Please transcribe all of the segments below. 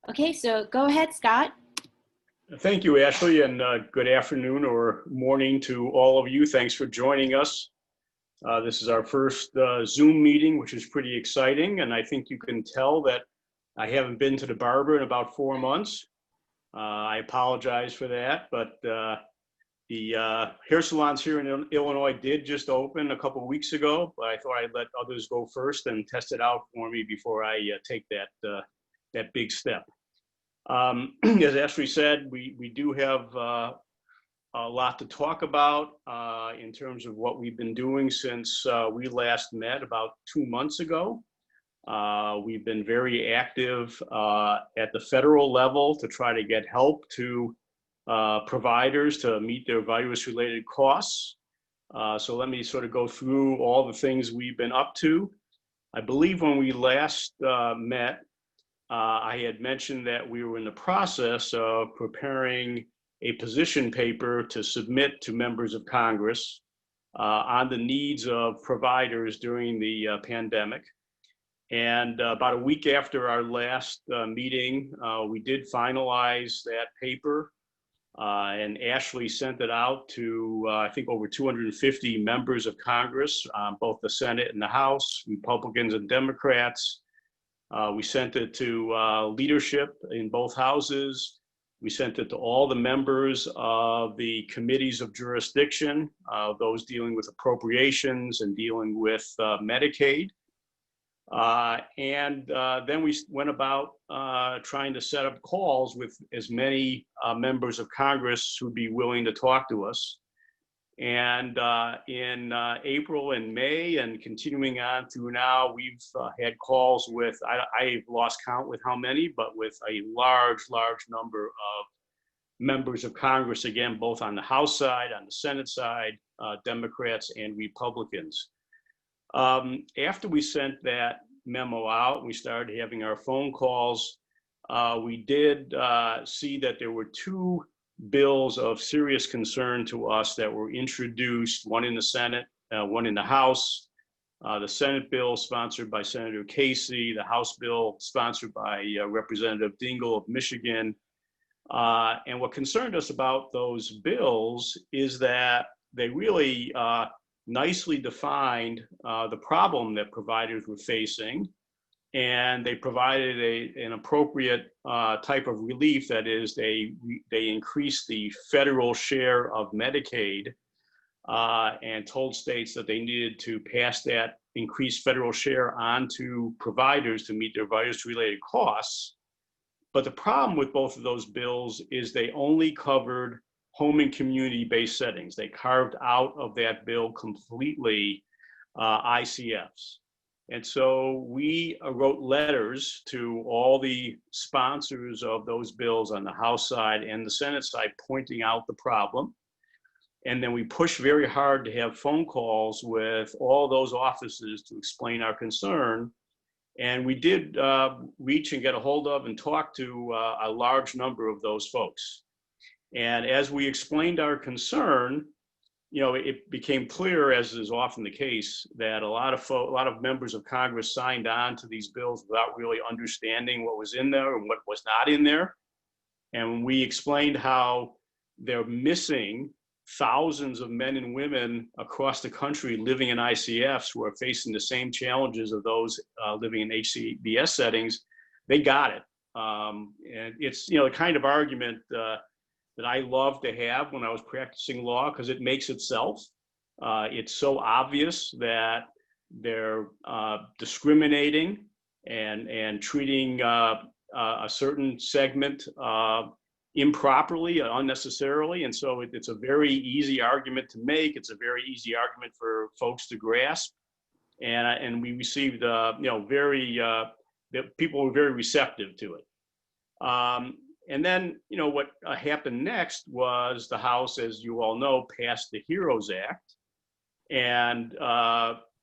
Okay, so go ahead, Scott. Thank you, Ashley, and good afternoon or morning to all of you. Thanks for joining us. This is our first Zoom meeting, which is pretty exciting, and I think you can tell that I haven't been to the barber in about 4 months. I apologize for that, but the hair salons here in Illinois did just open a couple of weeks ago, but I thought I'd let others go first and test it out for me before I take that big step. As Ashley said, we do have a lot to talk about in terms of what we've been doing since we last met about 2 months ago. We've been very active at the federal level to try to get help to providers to meet their virus-related costs. So let me sort of go through all the things we've been up to. I believe when we last met, I had mentioned that we were in the process of preparing a position paper to submit to members of Congress on the needs of providers during the pandemic. And about a week after our last meeting, we did finalize that paper, and Ashley sent it out to, I think, over 250 members of Congress, both the Senate and the House, Republicans and Democrats. We sent it to leadership in both houses. We sent it to all the members of the committees of jurisdiction, those dealing with appropriations and dealing with Medicaid. And then we went about trying to set up calls with as many members of Congress who'd be willing to talk to us. And in April and May and continuing on through now, we've had calls with, I've lost count with how many, but with a large number of members of Congress, again, both on the House side, on the Senate side, Democrats and Republicans. After we sent that memo out, we started having our phone calls. We did see that there were two bills of serious concern to us that were introduced, one in the Senate, one in the House. The Senate bill sponsored by Senator Casey, the House bill sponsored by Representative Dingell of Michigan. And what concerned us about those bills is that they really nicely defined the problem that providers were facing, and they provided an appropriate type of relief. That is, they increased the federal share of Medicaid and told states that they needed to pass that increased federal share on to providers to meet their virus-related costs. But the problem with both of those bills is they only covered home and community-based settings. They carved out of that bill completely ICFs. And so we wrote letters to all the sponsors of those bills on the House side and the Senate side, pointing out the problem. And then we pushed very hard to have phone calls with all those offices to explain our concern. And we did reach and get a hold of and talk to a large number of those folks. And as we explained our concern, you know, it became clear, as is often the case, that a lot of members of Congress signed on to these bills without really understanding what was in there and what was not in there. And when we explained how they're missing thousands of men and women across the country living in ICFs who are facing the same challenges of those living in HCBS settings, they got it. And it's, you know, the kind of argument that I love to have when I was practicing law, because it makes itself. It's so obvious that they're discriminating and treating a certain segment improperly, unnecessarily. And so it's a very easy argument to make. It's a very easy argument for folks to grasp. And we received, you know, that people were very receptive to it. And then, you know, what happened next was the House, as you all know, passed the HEROES Act. And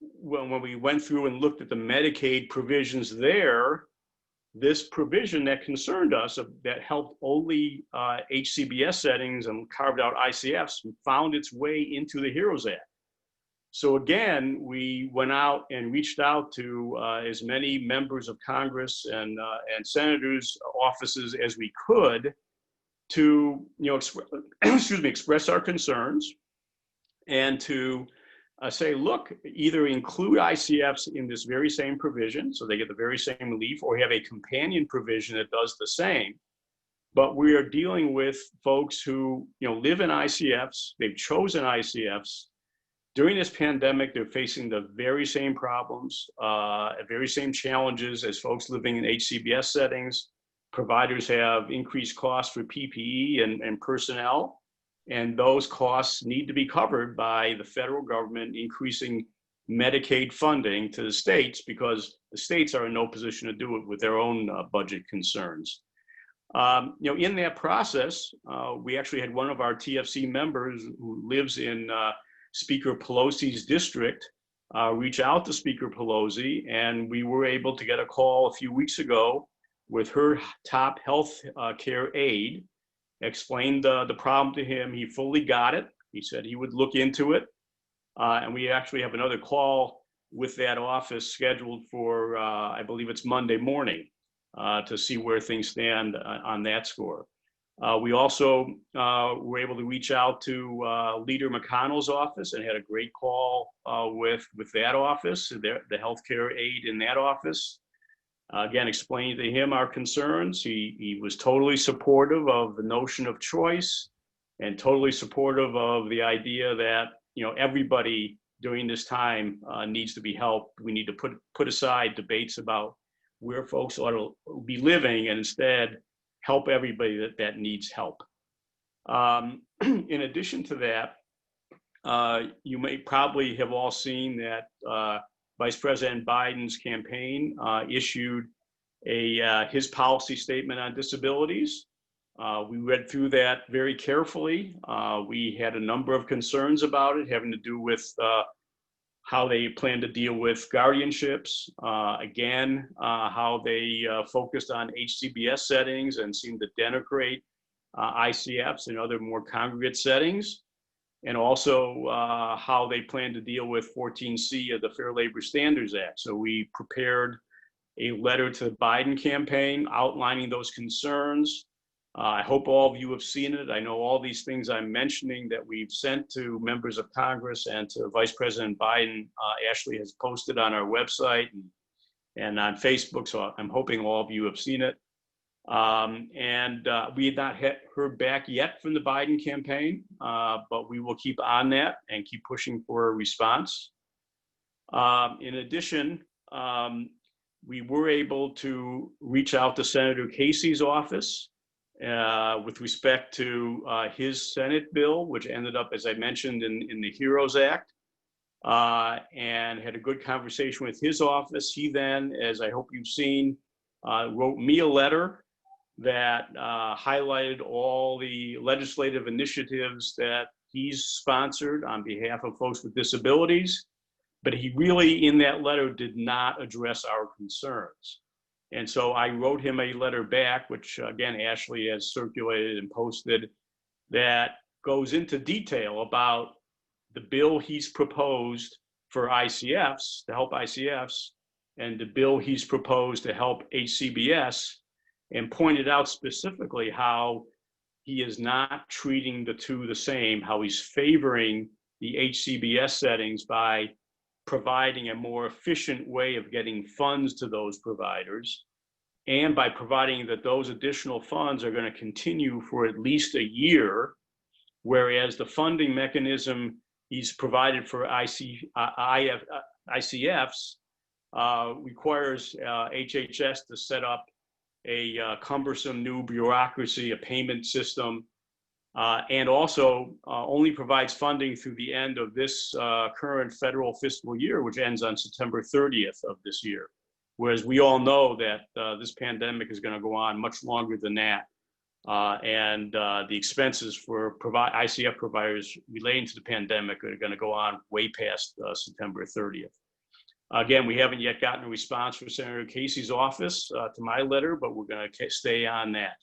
when we went through and looked at the Medicaid provisions there, this provision that concerned us, that helped only HCBS settings and carved out ICFs, found its way into the HEROES Act. So again, we went out and reached out to as many members of Congress and senators' offices as we could to, express our concerns and to say, look, either include ICFs in this very same provision, so they get the very same relief, or have a companion provision that does the same. But we are dealing with folks who, live in ICFs. They've chosen ICFs. During this pandemic, they're facing the very same problems, very same challenges as folks living in HCBS settings. Providers have increased costs for PPE and personnel, and those costs need to be covered by the federal government increasing Medicaid funding to the states, because the states are in no position to do it with their own budget concerns. In that process, we actually had one of our TFC members who lives in Speaker Pelosi's district reach out to Speaker Pelosi, and we were able to get a call a few weeks ago with her top health care aide, explained the problem to him. He fully got it. He said he would look into it. And we actually have another call with that office scheduled for, I believe it's Monday morning, to see where things stand on that score. We also were able to reach out to Leader McConnell's office and had a great call with that office, the healthcare aide in that office. Again, explaining to him our concerns. He was totally supportive of the notion of choice and totally supportive of the idea that, everybody during this time needs to be helped. We need to put aside debates about where folks ought to be living and instead help everybody that needs help. In addition to that, you may probably have all seen that Vice President Biden's campaign issued his policy statement on disabilities. We read through that very carefully. We had a number of concerns about it, having to do with how they plan to deal with guardianships, how they focused on HCBS settings and seemed to denigrate ICFs and other more congregate settings, and also how they plan to deal with 14C of the Fair Labor Standards Act. So we prepared a letter to the Biden campaign outlining those concerns. I hope all of you have seen it. I know all these things I'm mentioning that we've sent to members of Congress and to Vice President Biden, Ashley has posted on our website and on Facebook, so I'm hoping all of you have seen it. We had not heard back yet from the Biden campaign, but we will keep on that and keep pushing for a response. In addition, we were able to reach out to Senator Casey's office with respect to his Senate bill, which ended up, as I mentioned, in the HEROES Act, and had a good conversation with his office. He then, as I hope you've seen, wrote me a letter that highlighted all the legislative initiatives that he's sponsored on behalf of folks with disabilities. But he really, in that letter, did not address our concerns. And so I wrote him a letter back, which again, Ashley has circulated and posted, that goes into detail about the bill he's proposed for ICFs, to help ICFs, and the bill he's proposed to help HCBS, and pointed out specifically how he is not treating the two the same, how he's favoring the HCBS settings by providing a more efficient way of getting funds to those providers, and by providing that those additional funds are going to continue for at least a year, whereas the funding mechanism he's provided for ICFs requires HHS to set up a cumbersome new bureaucracy, a payment system, and also only provides funding through the end of this current federal fiscal year, which ends on September 30th of this year. Whereas we all know that this pandemic is going to go on much longer than that. And the expenses for ICF providers relating to the pandemic are going to go on way past September 30th. Again, we haven't yet gotten a response from Senator Casey's office to my letter, but we're going to stay on that.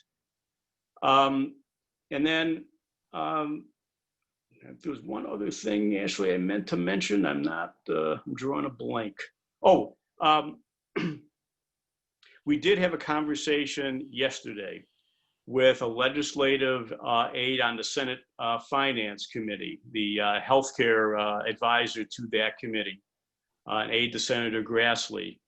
And then There was one other thing, Ashley, I meant to mention. I'm not, I'm drawing a blank. Oh, we did have a conversation yesterday with a legislative aide on the Senate Finance Committee, the healthcare advisor to that committee, an aide to Senator Grassley.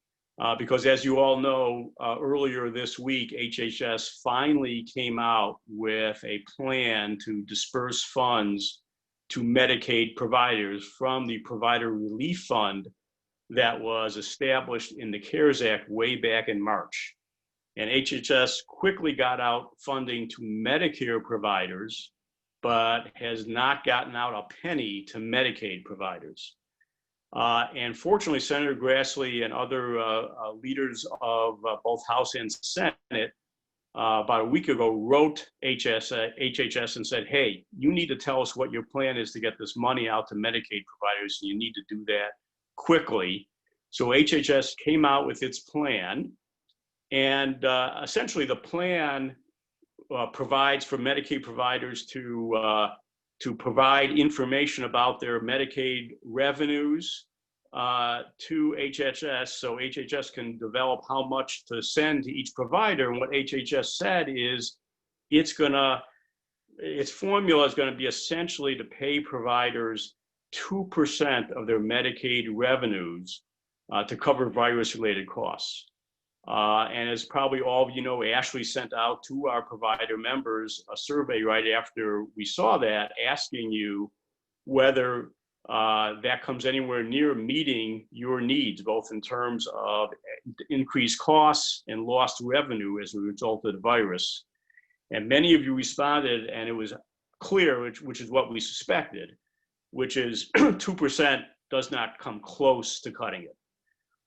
Because as you all know, earlier this week, HHS finally came out with a plan to disperse funds to Medicaid providers from the Provider Relief Fund that was established in the CARES Act way back in March. And HHS quickly got out funding to Medicare providers, but has not gotten out a penny to Medicaid providers. And fortunately, Senator Grassley and other leaders of both House and Senate about a week ago wrote HHS and said, hey, you need to tell us what your plan is to get this money out to Medicaid providers, and you need to do that quickly. So HHS came out with its plan, and essentially the plan provides for Medicaid providers to provide information about their Medicaid revenues to HHS, so HHS can develop how much to send to each provider. And what HHS said is its formula is going to be essentially to pay providers 2% of their Medicaid revenues to cover virus-related costs. And as probably all of you know, Ashley sent out to our provider members a survey right after we saw that, asking you whether that comes anywhere near meeting your needs, both in terms of increased costs and lost revenue as a result of the virus. And many of you responded, and it was clear, which is what we suspected, which is 2% does not come close to cutting it.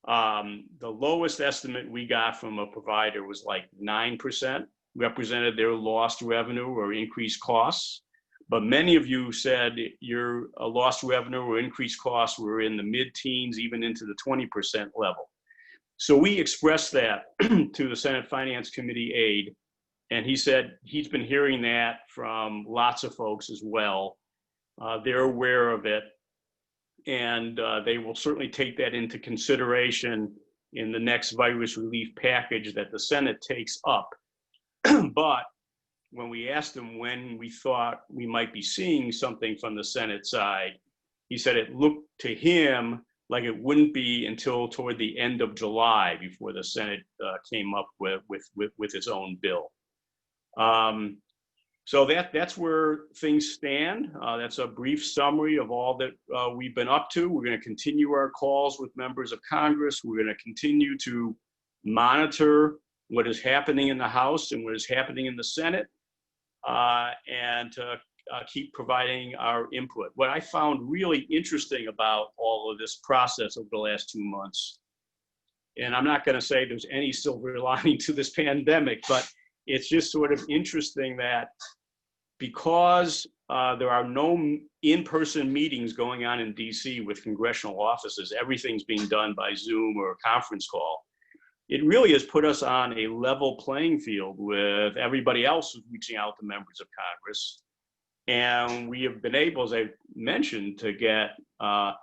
The lowest estimate we got from a provider was like 9% represented their lost revenue or increased costs. But many of you said your lost revenue or increased costs were in the mid-teens, even into the 20% level. So we expressed that to the Senate Finance Committee aide, and he said he's been hearing that from lots of folks as well. They're aware of it, and they will certainly take that into consideration in the next virus relief package that the Senate takes up. But when we asked him when we thought we might be seeing something from the Senate side, he said it looked to him like it wouldn't be until toward the end of July before the Senate came up with its own bill. So that's where things stand. That's a brief summary of all that we've been up to. We're going to continue our calls with members of Congress. We're going to continue to monitor what is happening in the House and what is happening in the Senate, and to keep providing our input. What I found really interesting about all of this process over the last 2 months, and I'm not going to say there's any silver lining to this pandemic, but it's just sort of interesting that because there are no in-person meetings going on in DC with congressional offices, everything's being done by Zoom or a conference call. It really has put us on a level playing field with everybody else who's reaching out to members of Congress. And we have been able, as I mentioned, to get a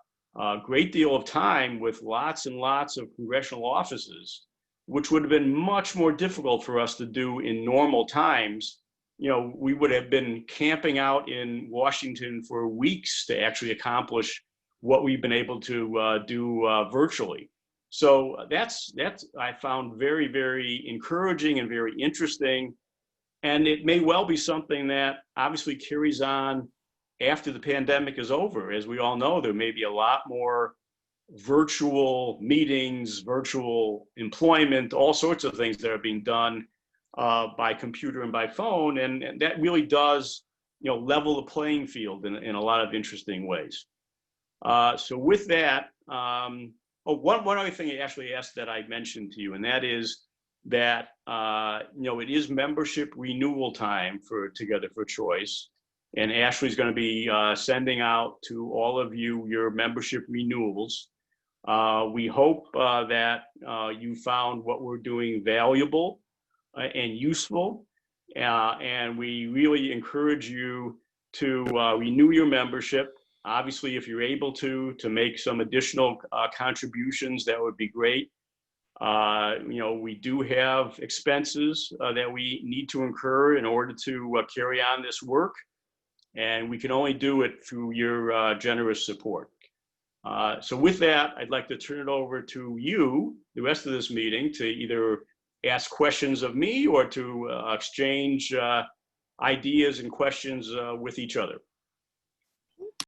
great deal of time with lots and lots of congressional offices, which would have been much more difficult for us to do in normal times. You know, we would have been camping out in Washington for weeks to actually accomplish what we've been able to do virtually. So that's I found very, very encouraging and very interesting. And it may well be something that obviously carries on after the pandemic is over. As we all know, there may be a lot more virtual meetings, virtual employment, all sorts of things that are being done by computer and by phone. And that really does, level the playing field in a lot of interesting ways. So with that, one other thing you actually asked that I mentioned to you, and that is that, it is membership renewal time for Together for Choice. And Ashley's going to be sending out to all of you your membership renewals. We hope that you found what we're doing valuable and useful. And we really encourage you to renew your membership. Obviously, if you're able to make some additional contributions, that would be great. We do have expenses that we need to incur in order to carry on this work, and we can only do it through your generous support. So with that, I'd like to turn it over to you, the rest of this meeting, to either ask questions of me or to exchange ideas and questions with each other.